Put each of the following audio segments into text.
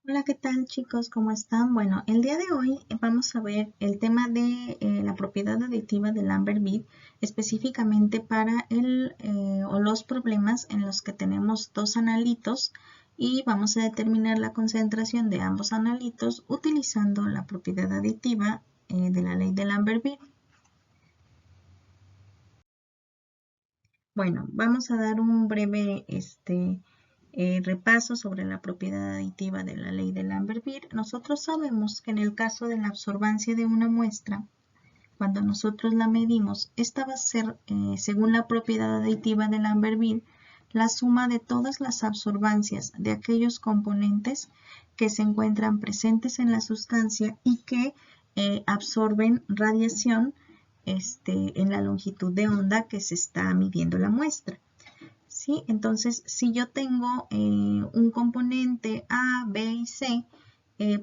Hola, ¿qué tal chicos? ¿Cómo están? Bueno, el día de hoy vamos a ver el tema de la propiedad aditiva del Amber Bead, específicamente para o los problemas en los que tenemos dos analitos y vamos a determinar la concentración de ambos analitos utilizando la propiedad aditiva de la ley del Amber Bead. Bueno, vamos a dar un breve repaso sobre la propiedad aditiva de la ley de Lambert-Beer. Nosotros sabemos que en el caso de la absorbancia de una muestra, cuando nosotros la medimos, esta va a ser, según la propiedad aditiva de Lambert-Beer, la suma de todas las absorbancias de aquellos componentes que se encuentran presentes en la sustancia y que absorben radiación en la longitud de onda que se está midiendo la muestra. ¿Sí? Entonces, si yo tengo un componente A, B y C,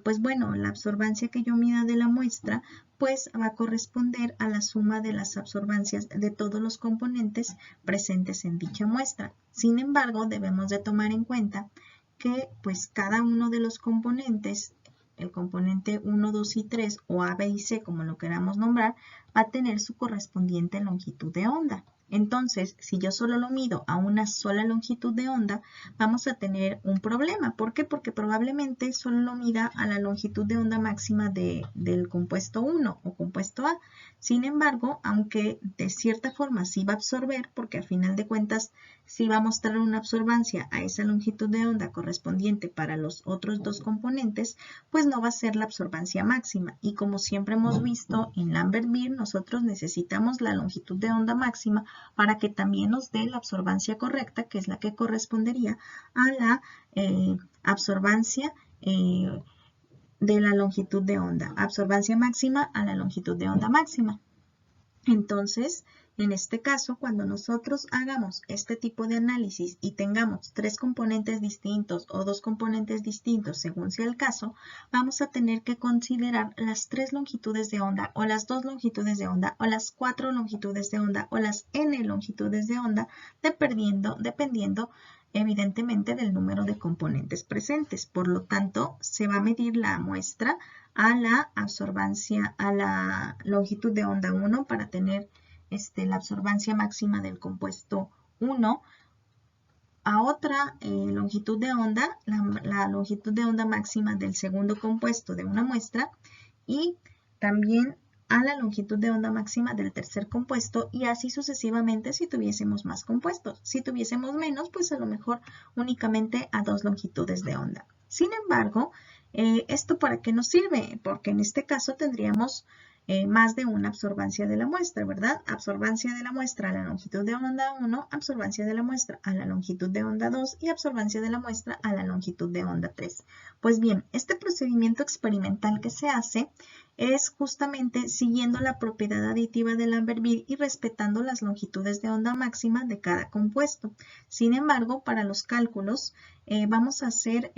pues bueno, la absorbancia que yo mida de la muestra, pues va a corresponder a la suma de las absorbancias de todos los componentes presentes en dicha muestra. Sin embargo, debemos de tomar en cuenta que pues cada uno de los componentes, el componente 1, 2 y 3 o A, B y C, como lo queramos nombrar, va a tener su correspondiente longitud de onda. Entonces, si yo solo lo mido a una sola longitud de onda, vamos a tener un problema. ¿Por qué? Porque probablemente solo lo mida a la longitud de onda máxima del compuesto 1 o compuesto A. Sin embargo, aunque de cierta forma sí va a absorber, porque a final de cuentas sí va a mostrar una absorbancia a esa longitud de onda correspondiente para los otros dos componentes, pues no va a ser la absorbancia máxima. Y como siempre hemos visto en Lambert-Beer, nosotros necesitamos la longitud de onda máxima para que también nos dé la absorbancia correcta, que es la que correspondería a la absorbancia de la longitud de onda, absorbancia máxima a la longitud de onda máxima. Entonces, en este caso, cuando nosotros hagamos este tipo de análisis y tengamos tres componentes distintos o dos componentes distintos, según sea el caso, vamos a tener que considerar las tres longitudes de onda o las dos longitudes de onda o las cuatro longitudes de onda o las n longitudes de onda, dependiendo evidentemente del número de componentes presentes. Por lo tanto, se va a medir la muestra a la absorbancia, a la longitud de onda 1 para tener la absorbancia máxima del compuesto 1, a otra longitud de onda, la longitud de onda máxima del segundo compuesto de una muestra y también a la longitud de onda máxima del tercer compuesto y así sucesivamente si tuviésemos más compuestos. Si tuviésemos menos, pues a lo mejor únicamente a dos longitudes de onda. Sin embargo, ¿esto para qué nos sirve? Porque en este caso tendríamos más de una absorbancia de la muestra, ¿verdad? Absorbancia de la muestra a la longitud de onda 1, absorbancia de la muestra a la longitud de onda 2 y absorbancia de la muestra a la longitud de onda 3. Pues bien, este procedimiento experimental que se hace es justamente siguiendo la propiedad aditiva del Lambert-Beer y respetando las longitudes de onda máxima de cada compuesto. Sin embargo, para los cálculos vamos a hacer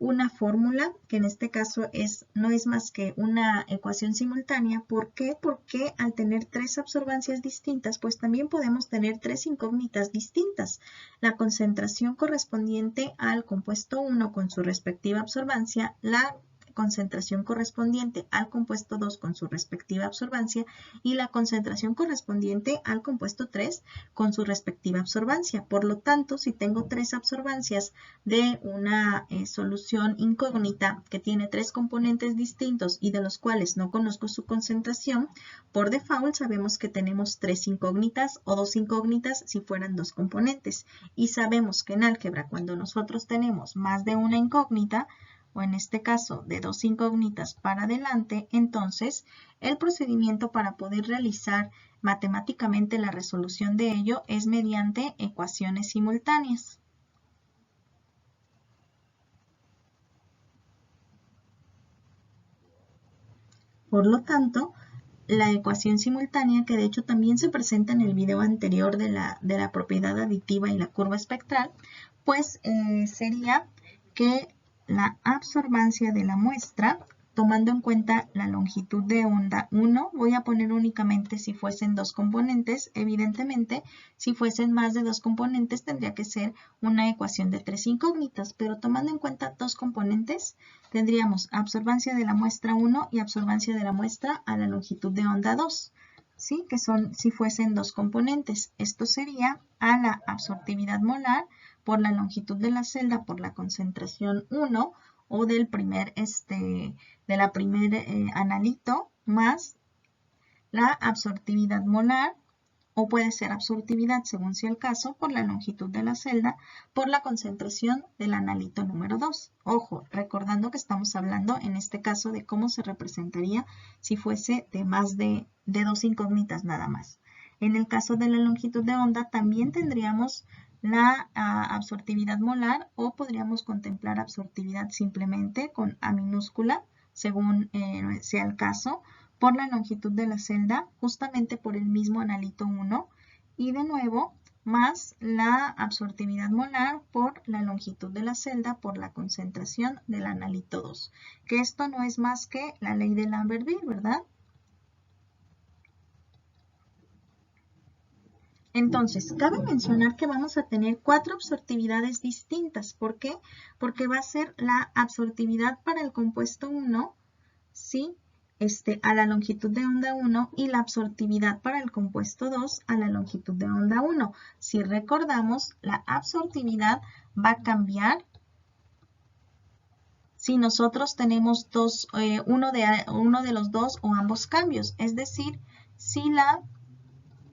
una fórmula que en este caso no es más que una ecuación simultánea. ¿Por qué? Porque al tener tres absorbancias distintas, pues también podemos tener tres incógnitas distintas. La concentración correspondiente al compuesto 1 con su respectiva absorbancia, la concentración correspondiente al compuesto 2 con su respectiva absorbancia y la concentración correspondiente al compuesto 3 con su respectiva absorbancia. Por lo tanto, si tengo tres absorbancias de una solución incógnita que tiene tres componentes distintos y de los cuales no conozco su concentración, por default sabemos que tenemos tres incógnitas o dos incógnitas si fueran dos componentes. Y sabemos que en álgebra, cuando nosotros tenemos más de una incógnita, o en este caso de dos incógnitas para adelante, entonces el procedimiento para poder realizar matemáticamente la resolución de ello es mediante ecuaciones simultáneas. Por lo tanto, la ecuación simultánea, que de hecho también se presenta en el video anterior de la propiedad aditiva y la curva espectral, pues sería que la absorbancia de la muestra, tomando en cuenta la longitud de onda 1, voy a poner únicamente si fuesen dos componentes. Evidentemente, si fuesen más de dos componentes, tendría que ser una ecuación de tres incógnitas, pero tomando en cuenta dos componentes, tendríamos absorbancia de la muestra 1 y absorbancia de la muestra a la longitud de onda 2, ¿sí? Que son si fuesen dos componentes. Esto sería a la absortividad molar por la longitud de la celda por la concentración 1, o del primer, analito más la absortividad molar, o puede ser absortividad según sea el caso, por la longitud de la celda por la concentración del analito número 2. Ojo, recordando que estamos hablando en este caso de cómo se representaría si fuese de más de dos incógnitas nada más. En el caso de la longitud de onda también tendríamos la absortividad molar, o podríamos contemplar absortividad simplemente con A minúscula, según sea el caso, por la longitud de la celda, justamente por el mismo analito 1, y de nuevo, más la absortividad molar por la longitud de la celda por la concentración del analito 2, que esto no es más que la ley de Lambert-Beer, ¿verdad? Entonces, cabe mencionar que vamos a tener cuatro absortividades distintas. ¿Por qué? Porque va a ser la absortividad para el compuesto 1, ¿sí? A la longitud de onda 1, y la absortividad para el compuesto 2 a la longitud de onda 1. Si recordamos, la absortividad va a cambiar si nosotros tenemos uno de los dos o ambos cambios. Es decir, si la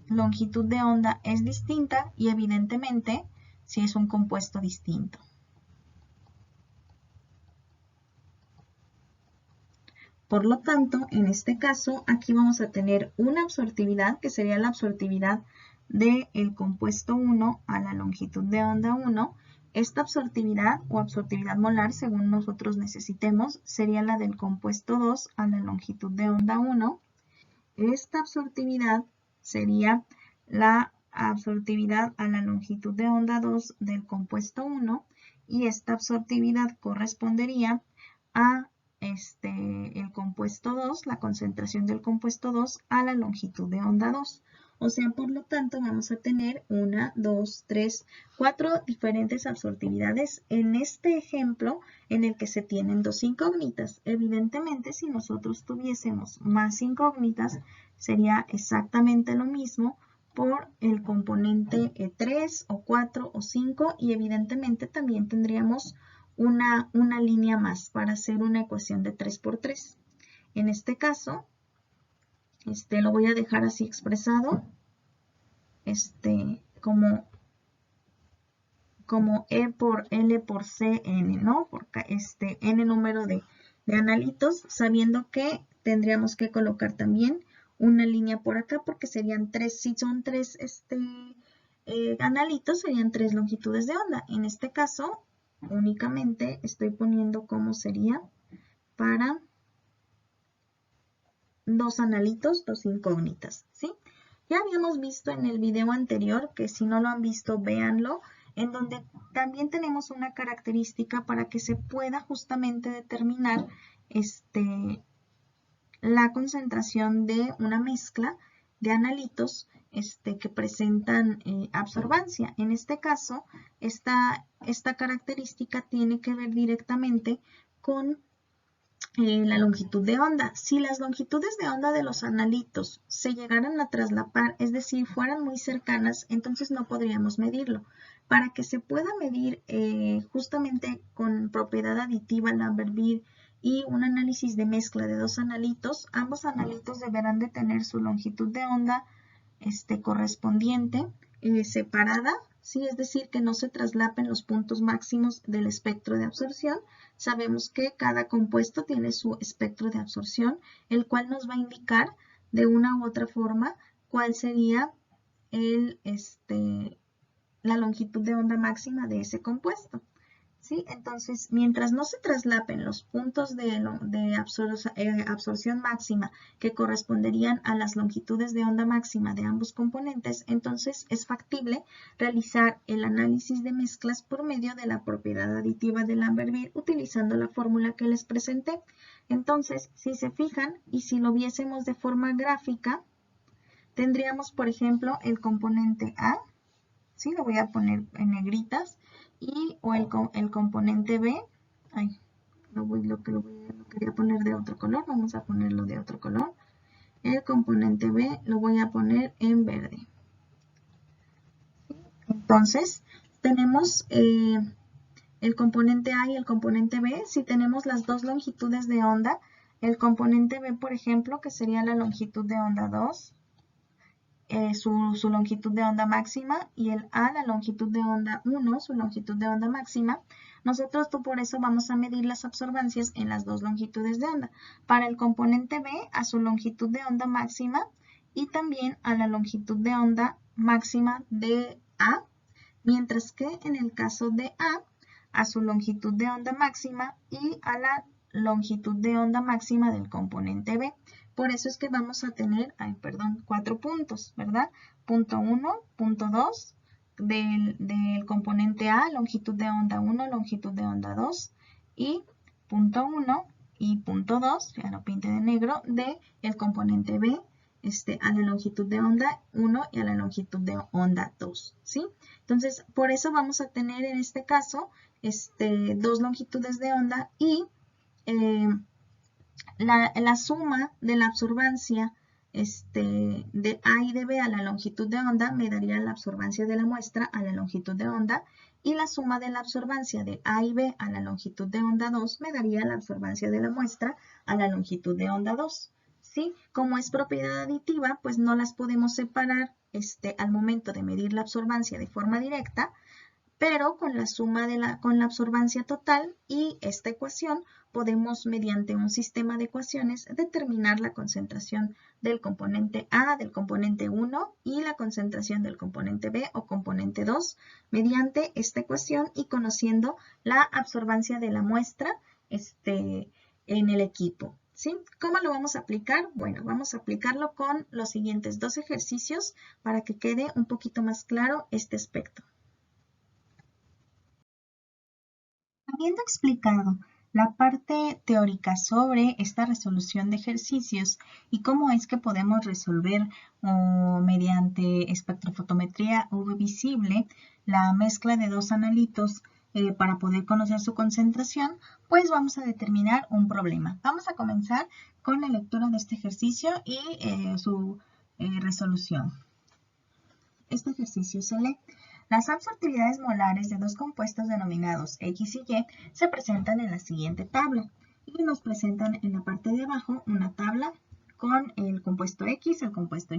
longitud de onda es distinta y evidentemente si es un compuesto distinto. Por lo tanto, en este caso, aquí vamos a tener una absortividad, que sería la absortividad del compuesto 1 a la longitud de onda 1. Esta absortividad o absortividad molar, según nosotros necesitemos, sería la del compuesto 2 a la longitud de onda 1. Esta absortividad sería la absortividad a la longitud de onda 2 del compuesto 1, y esta absortividad correspondería a el compuesto 2, la concentración del compuesto 2 a la longitud de onda 2. O sea, por lo tanto, vamos a tener 1, 2, 3, 4 diferentes absortividades en este ejemplo en el que se tienen dos incógnitas. Evidentemente, si nosotros tuviésemos más incógnitas, sería exactamente lo mismo por el componente 3 o 4 o 5, y evidentemente también tendríamos una línea más para hacer una ecuación de 3 por 3. En este caso, lo voy a dejar así expresado, como E por L por C N, ¿no? Por N número de analitos, sabiendo que tendríamos que colocar también una línea por acá, porque serían tres, si son tres analitos, serían tres longitudes de onda. En este caso, únicamente estoy poniendo cómo sería para dos analitos, dos incógnitas, ¿sí? Ya habíamos visto en el video anterior, que si no lo han visto, véanlo, en donde también tenemos una característica para que se pueda justamente determinar la concentración de una mezcla de analitos que presentan absorbancia. En este caso, esta característica tiene que ver directamente con la longitud de onda. Si las longitudes de onda de los analitos se llegaran a traslapar, es decir, fueran muy cercanas, entonces no podríamos medirlo. Para que se pueda medir justamente con propiedad aditiva Lambert-Beer y un análisis de mezcla de dos analitos, ambos analitos deberán de tener su longitud de onda correspondiente separada, ¿sí? Es decir, que no se traslapen los puntos máximos del espectro de absorción. Sabemos que cada compuesto tiene su espectro de absorción, el cual nos va a indicar de una u otra forma cuál sería la longitud de onda máxima de ese compuesto, ¿sí? Entonces, mientras no se traslapen los puntos de absorción máxima que corresponderían a las longitudes de onda máxima de ambos componentes, entonces es factible realizar el análisis de mezclas por medio de la propiedad aditiva de Lambert-Beer utilizando la fórmula que les presenté. Entonces, si se fijan y si lo viésemos de forma gráfica, tendríamos, por ejemplo, el componente A, ¿sí? Lo voy a poner en negritas, o el componente B, ay, lo quería poner de otro color, vamos a ponerlo de otro color. El componente B lo voy a poner en verde. Entonces, tenemos el componente A y el componente B. Si tenemos las dos longitudes de onda, el componente B, por ejemplo, que sería la longitud de onda 2, su longitud de onda máxima, y el A, la longitud de onda 1, su longitud de onda máxima. Nosotros por eso vamos a medir las absorbancias en las dos longitudes de onda. Para el componente B, a su longitud de onda máxima y también a la longitud de onda máxima de A, mientras que en el caso de a su longitud de onda máxima y a la longitud de onda máxima del componente B. Por eso es que vamos a tener, 4 puntos, ¿verdad? Punto 1, punto 2 del componente A, longitud de onda 1, longitud de onda 2, y punto 1 y punto 2, ya lo pinté de negro, del componente B, a la longitud de onda 1 y a la longitud de onda 2, ¿sí? Entonces, por eso vamos a tener en este caso dos longitudes de onda y la suma de la absorbancia de A y de B a la longitud de onda me daría la absorbancia de la muestra a la longitud de onda, y la suma de la absorbancia de A y B a la longitud de onda 2 me daría la absorbancia de la muestra a la longitud de onda 2. ¿Sí? Como es propiedad aditiva, pues no las podemos separar al momento de medir la absorbancia de forma directa, pero con la suma con la absorbancia total y esta ecuación podemos, mediante un sistema de ecuaciones, determinar la concentración del componente A, del componente 1 y la concentración del componente B o componente 2 mediante esta ecuación y conociendo la absorbancia de la muestra en el equipo. ¿Sí? ¿Cómo lo vamos a aplicar? Bueno, vamos a aplicarlo con los siguientes dos ejercicios para que quede un poquito más claro este aspecto. Habiendo explicado la parte teórica sobre esta resolución de ejercicios y cómo es que podemos resolver mediante espectrofotometría UV visible la mezcla de dos analitos para poder conocer su concentración, pues vamos a determinar un problema. Vamos a comenzar con la lectura de este ejercicio y su resolución. Este ejercicio se lee. Las absortividades molares de dos compuestos denominados X y Y se presentan en la siguiente tabla y nos presentan en la parte de abajo una tabla con el compuesto X, el compuesto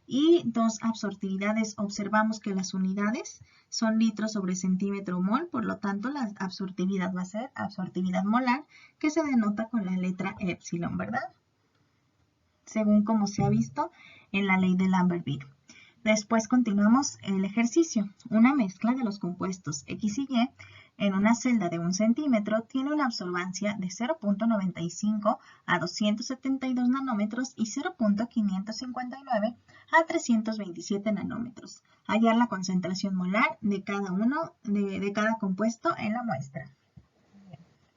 y dos absortividades. Observamos que las unidades son litros sobre centímetro mol, por lo tanto la absortividad va a ser absortividad molar, que se denota con la letra epsilon, ¿verdad? Según como se ha visto en la ley de Lambert-Beer. Después continuamos el ejercicio. Una mezcla de los compuestos X y Y en una celda de 1 centímetro tiene una absorbancia de 0.95 a 272 nanómetros y 0.559 a 327 nanómetros. Hallar la concentración molar de cada compuesto en la muestra.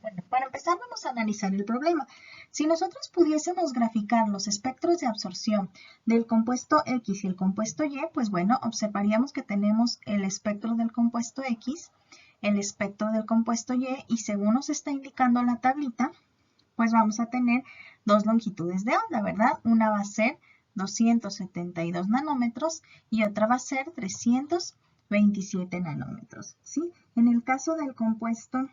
Bueno, para empezar vamos a analizar el problema. Si nosotros pudiésemos graficar los espectros de absorción del compuesto X y el compuesto Y, pues bueno, observaríamos que tenemos el espectro del compuesto X, el espectro del compuesto Y según nos está indicando la tablita, pues vamos a tener dos longitudes de onda, ¿verdad? Una va a ser 272 nanómetros y otra va a ser 327 nanómetros, ¿sí? En el caso del compuesto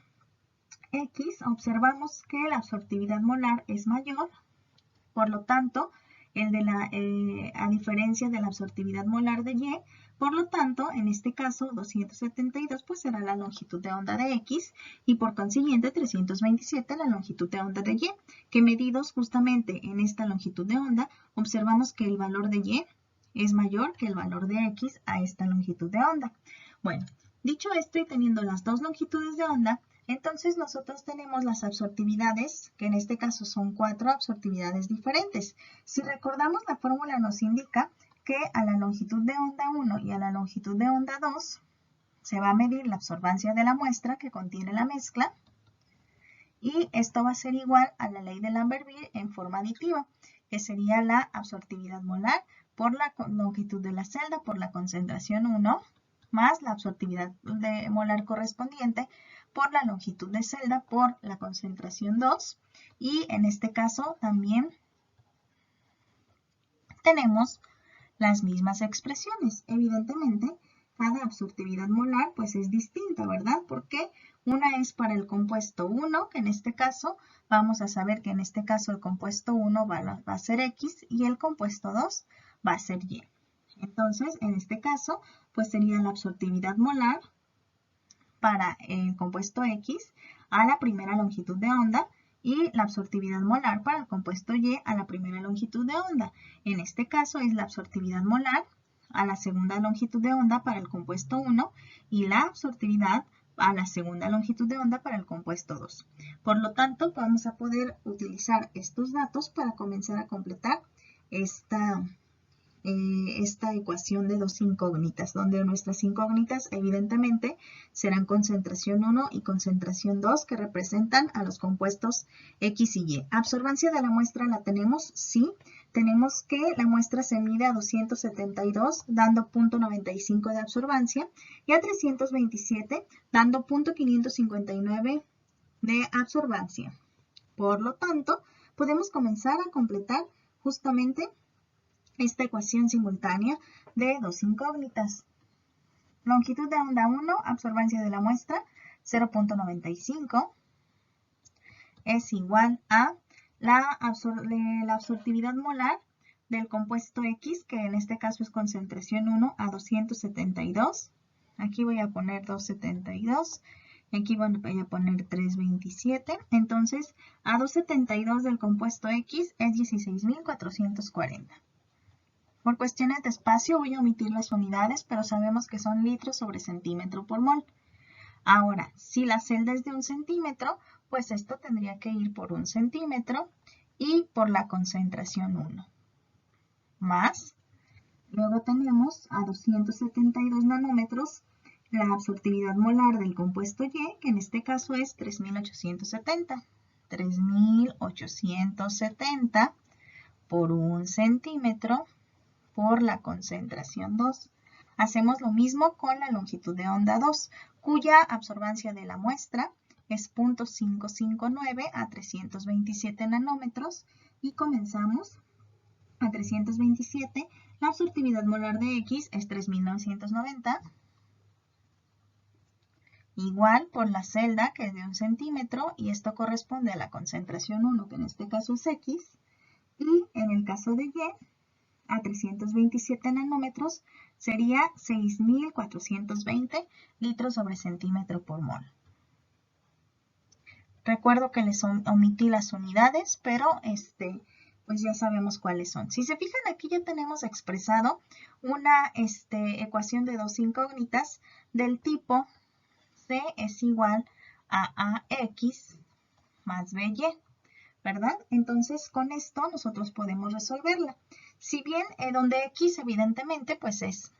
X, observamos que la absortividad molar es mayor, por lo tanto, a diferencia de la absortividad molar de Y, por lo tanto, en este caso, 272 pues será la longitud de onda de X y por consiguiente 327 la longitud de onda de Y, que medidos justamente en esta longitud de onda, observamos que el valor de Y es mayor que el valor de X a esta longitud de onda. Bueno, dicho esto y teniendo las dos longitudes de onda, Entonces nosotros tenemos las absortividades, que en este caso son 4 absortividades diferentes. Si recordamos, la fórmula nos indica que a la longitud de onda 1 y a la longitud de onda 2 se va a medir la absorbancia de la muestra que contiene la mezcla, y esto va a ser igual a la ley de Lambert-Beer en forma aditiva, que sería la absortividad molar por la longitud de la celda por la concentración 1, más la absortividad molar correspondiente por la longitud de celda por la concentración 2. Y en este caso también tenemos las mismas expresiones. Evidentemente, cada absortividad molar pues es distinta, ¿verdad? Porque una es para el compuesto 1, que en este caso vamos a saber que en este caso el compuesto 1 va a ser X y el compuesto 2 va a ser Y. Entonces, en este caso, pues sería la absortividad molar para el compuesto X a la primera longitud de onda y la absortividad molar para el compuesto Y a la primera longitud de onda. En este caso es la absortividad molar a la segunda longitud de onda para el compuesto 1 y la absortividad a la segunda longitud de onda para el compuesto 2. Por lo tanto, vamos a poder utilizar estos datos para comenzar a completar esta ecuación de dos incógnitas, donde nuestras incógnitas evidentemente serán concentración 1 y concentración 2, que representan a los compuestos X y Y. ¿Absorbancia de la muestra la tenemos? Sí. Tenemos que la muestra se mide a 272, dando 0.95 de absorbancia, y a 327, dando 0.559 de absorbancia. Por lo tanto, podemos comenzar a completar justamente esta ecuación simultánea de dos incógnitas. Longitud de onda 1, absorbancia de la muestra, 0.95, es igual a la absortividad molar del compuesto X, que en este caso es concentración 1 a 272. Aquí voy a poner 272. Aquí voy a poner 327. Entonces, a 272 del compuesto X es 16.440. Por cuestiones de espacio voy a omitir las unidades, pero sabemos que son litros sobre centímetro por mol. Ahora, si la celda es de 1 centímetro, pues esto tendría que ir por 1 centímetro y por la concentración 1. Más, luego tenemos a 272 nanómetros la absortividad molar del compuesto Y, que en este caso es 3.870. 3.870 por 1 centímetro por la concentración 2. Hacemos lo mismo con la longitud de onda 2, cuya absorbancia de la muestra es 0.559 a 327 nanómetros, y comenzamos a 327. La absortividad molar de X es 3.990, igual por la celda, que es de 1 centímetro, y esto corresponde a la concentración 1, que en este caso es X, y en el caso de Y, a 327 nanómetros sería 6.420 litros sobre centímetro por mol. Recuerdo que les omití las unidades, pero pues ya sabemos cuáles son. Si se fijan, aquí ya tenemos expresado una ecuación de dos incógnitas del tipo C es igual a AX más BY, ¿verdad? Entonces, con esto nosotros podemos resolverla. Si bien donde X evidentemente pues es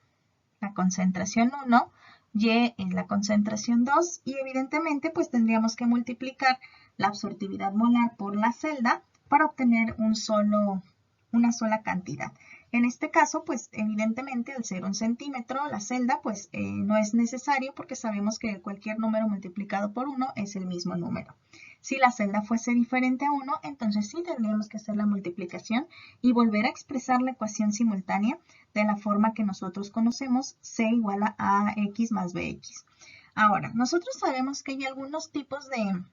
la concentración 1, Y es la concentración 2, y evidentemente pues tendríamos que multiplicar la absortividad molar por la celda para obtener una sola cantidad. En este caso, pues evidentemente al ser 1 centímetro la celda, pues no es necesario, porque sabemos que cualquier número multiplicado por 1 es el mismo número. Si la celda fuese diferente a 1, entonces sí tendríamos que hacer la multiplicación y volver a expresar la ecuación simultánea de la forma que nosotros conocemos, C igual a AX más BX. Ahora, nosotros sabemos que hay algunos tipos de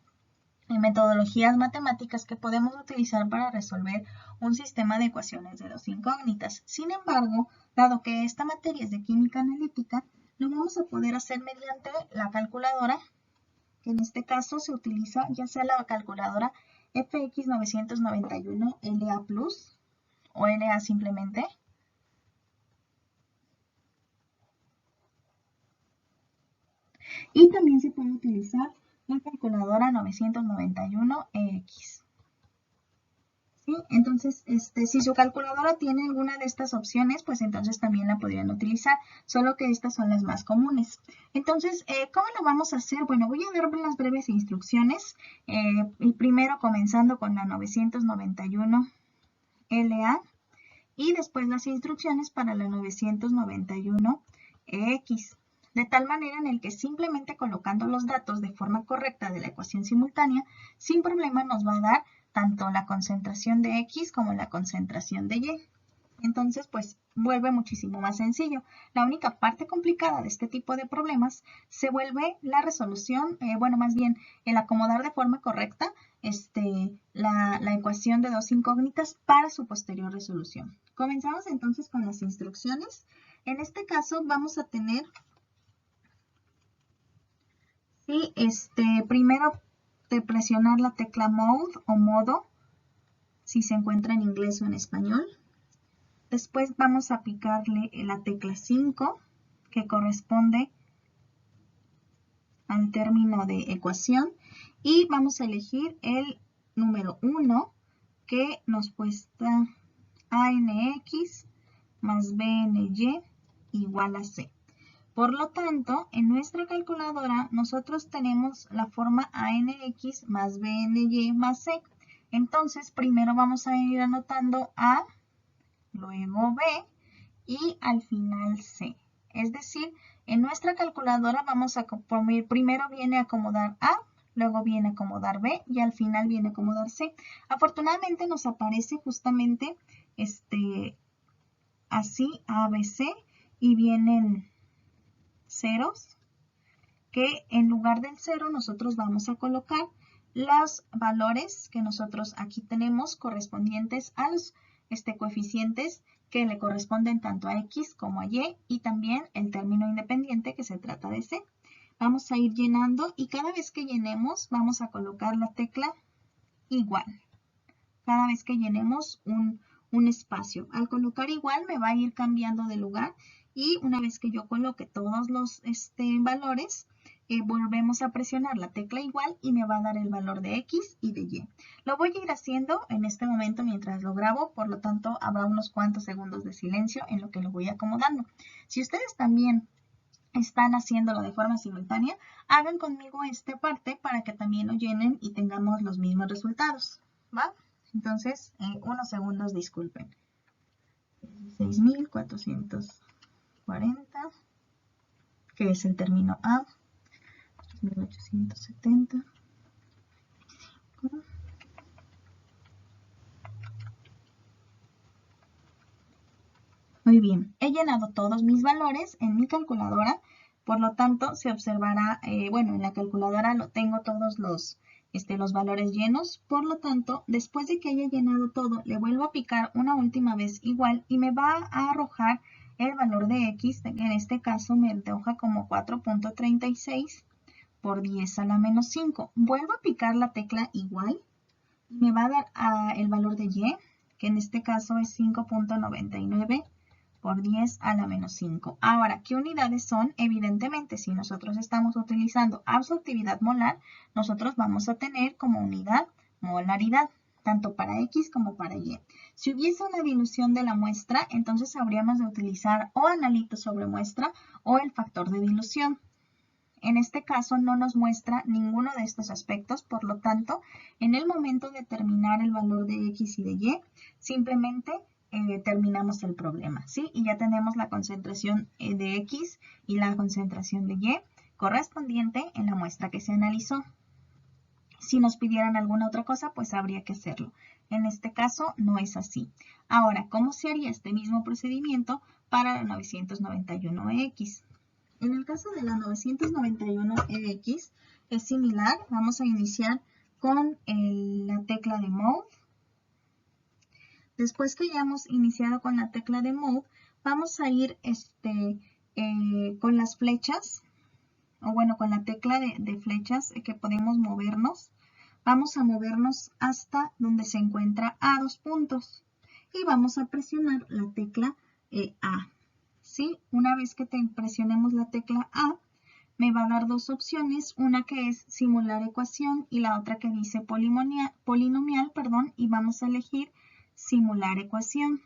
metodologías matemáticas que podemos utilizar para resolver un sistema de ecuaciones de dos incógnitas. Sin embargo, dado que esta materia es de química analítica, lo vamos a poder hacer mediante la calculadora, que en este caso se utiliza ya sea la calculadora FX991 LA Plus o LA simplemente. Y también se puede utilizar la calculadora 991EX. ¿Sí? Entonces, si su calculadora tiene alguna de estas opciones, pues entonces también la podrían utilizar, solo que estas son las más comunes. Entonces, ¿cómo lo vamos a hacer? Bueno, voy a dar unas breves instrucciones, y primero comenzando con la 991LA y después las instrucciones para la 991EX. De tal manera en el que simplemente colocando los datos de forma correcta de la ecuación simultánea, sin problema nos va a dar tanto la concentración de X como la concentración de Y. Entonces, pues vuelve muchísimo más sencillo. La única parte complicada de este tipo de problemas se vuelve la resolución, bueno, más bien el acomodar de forma correcta la ecuación de dos incógnitas para su posterior resolución. Comenzamos entonces con las instrucciones. En este caso vamos a tener, ¿sí? Primero de presionar la tecla Mode o modo, si se encuentra en inglés o en español. Después vamos a picarle la tecla 5, que corresponde al término de ecuación. Y vamos a elegir el número 1, que nos puesta ANX más BNY igual a C. Por lo tanto, en nuestra calculadora nosotros tenemos la forma ANX más BNY más C. Entonces, primero vamos a ir anotando A, luego B y al final C. Es decir, en nuestra calculadora vamos a poner, primero viene a acomodar A, luego viene a acomodar B y al final viene a acomodar C. Afortunadamente nos aparece justamente así A, B, C y vienen ceros, que en lugar del 0 nosotros vamos a colocar los valores que nosotros aquí tenemos correspondientes a los coeficientes que le corresponden tanto a X como a Y también el término independiente que se trata de C. Vamos a ir llenando y cada vez que llenemos vamos a colocar la tecla igual. Cada vez que llenemos un espacio. Al colocar igual me va a ir cambiando de lugar y una vez que yo coloque todos los valores, volvemos a presionar la tecla igual y me va a dar el valor de X y de Y. Lo voy a ir haciendo en este momento mientras lo grabo, por lo tanto habrá unos cuantos segundos de silencio en lo que lo voy acomodando. Si ustedes también están haciéndolo de forma simultánea, hagan conmigo esta parte para que también lo llenen y tengamos los mismos resultados, ¿va? Entonces, unos segundos, disculpen. 16.440, que es el término A. 1870. Muy bien, he llenado todos mis valores en mi calculadora, por lo tanto se observará, bueno, en la calculadora lo tengo todos los valores llenos, por lo tanto, después de que haya llenado todo, le vuelvo a picar una última vez igual y me va a arrojar el valor de X, en este caso me arroja como 4.36 por 10 a la menos 5. Vuelvo a picar la tecla igual y me va a dar el valor de Y, que en este caso es 5.99 por 10 a la menos 5. Ahora, ¿qué unidades son? Evidentemente, si nosotros estamos utilizando absortividad molar, nosotros vamos a tener como unidad molaridad, tanto para X como para Y. Si hubiese una dilución de la muestra, entonces habríamos de utilizar o analito sobre muestra o el factor de dilución. En este caso no nos muestra ninguno de estos aspectos, por lo tanto, en el momento de determinar el valor de X y de Y, simplemente terminamos el problema, ¿sí? Y ya tenemos la concentración de X y la concentración de Y correspondiente en la muestra que se analizó. Si nos pidieran alguna otra cosa, pues habría que hacerlo. En este caso no es así. Ahora, ¿cómo se haría este mismo procedimiento para la 991EX? En el caso de la 991EX es similar. Vamos a iniciar con la tecla de Mode. Después que ya hemos iniciado con la tecla de Mode, vamos a ir con las flechas, o bueno, con la tecla de flechas que podemos movernos. Vamos a movernos hasta donde se encuentra A, dos puntos. Y vamos a presionar la tecla A. ¿Sí? Una vez que presionemos la tecla A, me va a dar dos opciones, una que es simular ecuación y la otra que dice polinomial, perdón, y vamos a elegir simular ecuación.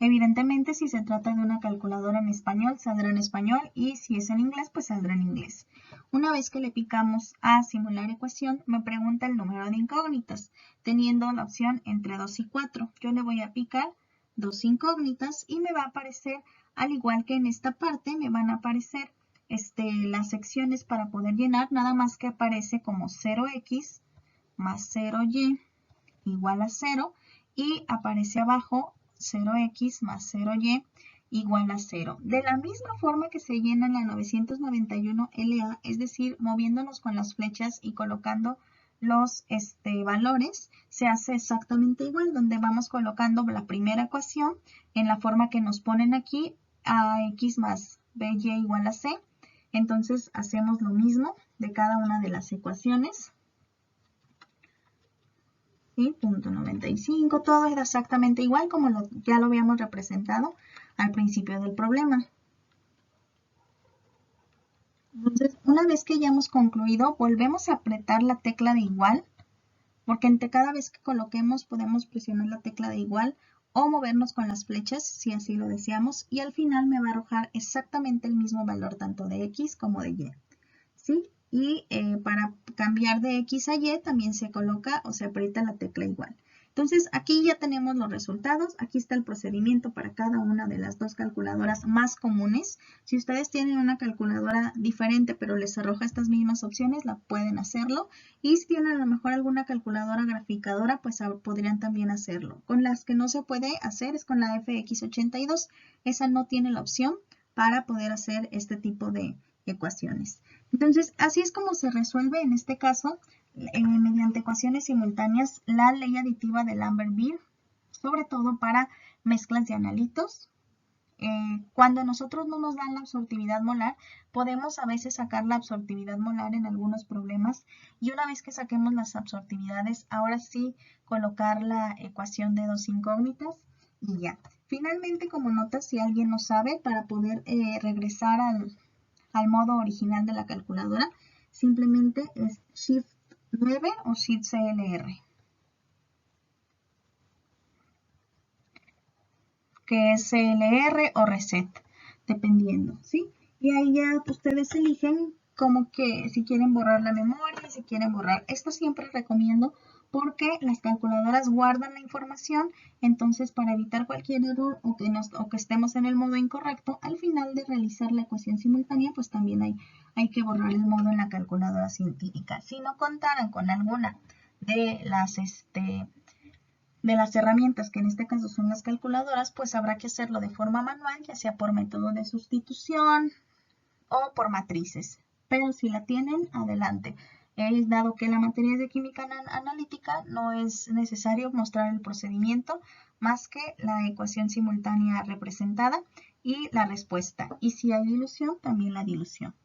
Evidentemente, si se trata de una calculadora en español, saldrá en español, y si es en inglés, pues saldrá en inglés. Una vez que le picamos a simular ecuación, me pregunta el número de incógnitas, teniendo la opción entre 2 y 4. Yo le voy a picar 2 incógnitas y me va a aparecer, al igual que en esta parte, me van a aparecer las secciones para poder llenar, nada más que aparece como 0x más 0y igual a 0, y aparece abajo 0x más 0y igual a 0. De la misma forma que se llena en la 991 LA, es decir, moviéndonos con las flechas y colocando los valores, se hace exactamente igual, donde vamos colocando la primera ecuación en la forma que nos ponen aquí, ax más by igual a c. Entonces hacemos lo mismo de cada una de las ecuaciones. ¿Sí? Punto 95, todo es exactamente igual como ya lo habíamos representado al principio del problema. Entonces, una vez que ya hemos concluido, volvemos a apretar la tecla de igual, porque entre cada vez que coloquemos podemos presionar la tecla de igual o movernos con las flechas si así lo deseamos, y al final me va a arrojar exactamente el mismo valor tanto de x como de y. ¿Sí? Y para cambiar de X a Y también se coloca o se aprieta la tecla igual. Entonces aquí ya tenemos los resultados. Aquí está el procedimiento para cada una de las dos calculadoras más comunes. Si ustedes tienen una calculadora diferente pero les arroja estas mismas opciones, la pueden hacerlo. Y si tienen a lo mejor alguna calculadora graficadora, pues podrían también hacerlo. Con las que no se puede hacer es con la FX82. Esa no tiene la opción para poder hacer este tipo de ecuaciones. Entonces, así es como se resuelve en este caso, mediante ecuaciones simultáneas, la ley aditiva de Lambert-Beer, sobre todo para mezclas de analitos. Cuando nosotros no nos dan la absortividad molar, podemos a veces sacar la absortividad molar en algunos problemas, y una vez que saquemos las absortividades, ahora sí colocar la ecuación de dos incógnitas y ya. Finalmente, como notas, si alguien no sabe, para poder regresar al modo original de la calculadora, simplemente es Shift 9 o Shift CLR, que es CLR o Reset, dependiendo, ¿sí? Y ahí ya ustedes eligen como que si quieren borrar la memoria, si quieren borrar. Esto siempre recomiendo porque las calculadoras guardan la información, entonces para evitar cualquier error o que estemos en el modo incorrecto, al final de realizar la ecuación simultánea, pues también hay que borrar el modo en la calculadora científica. Si no contaran con alguna de las herramientas, que en este caso son las calculadoras, pues habrá que hacerlo de forma manual, ya sea por método de sustitución o por matrices. Pero si la tienen, adelante. Dado que la materia es de química analítica, no es necesario mostrar el procedimiento más que la ecuación simultánea representada y la respuesta. Y si hay dilución, también la dilución.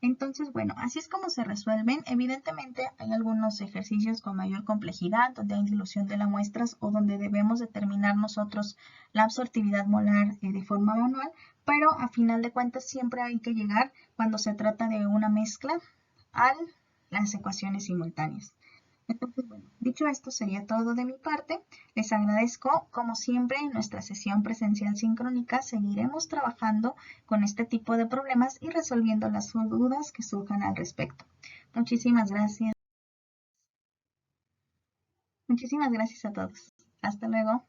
Entonces, bueno, así es como se resuelven. Evidentemente hay algunos ejercicios con mayor complejidad, donde hay dilución de las muestras o donde debemos determinar nosotros la absortividad molar de forma manual, pero a final de cuentas siempre hay que llegar, cuando se trata de una mezcla, a las ecuaciones simultáneas. Entonces, bueno, dicho esto sería todo de mi parte. Les agradezco, como siempre, en nuestra sesión presencial sincrónica seguiremos trabajando con este tipo de problemas y resolviendo las dudas que surjan al respecto. Muchísimas gracias. Muchísimas gracias a todos. Hasta luego.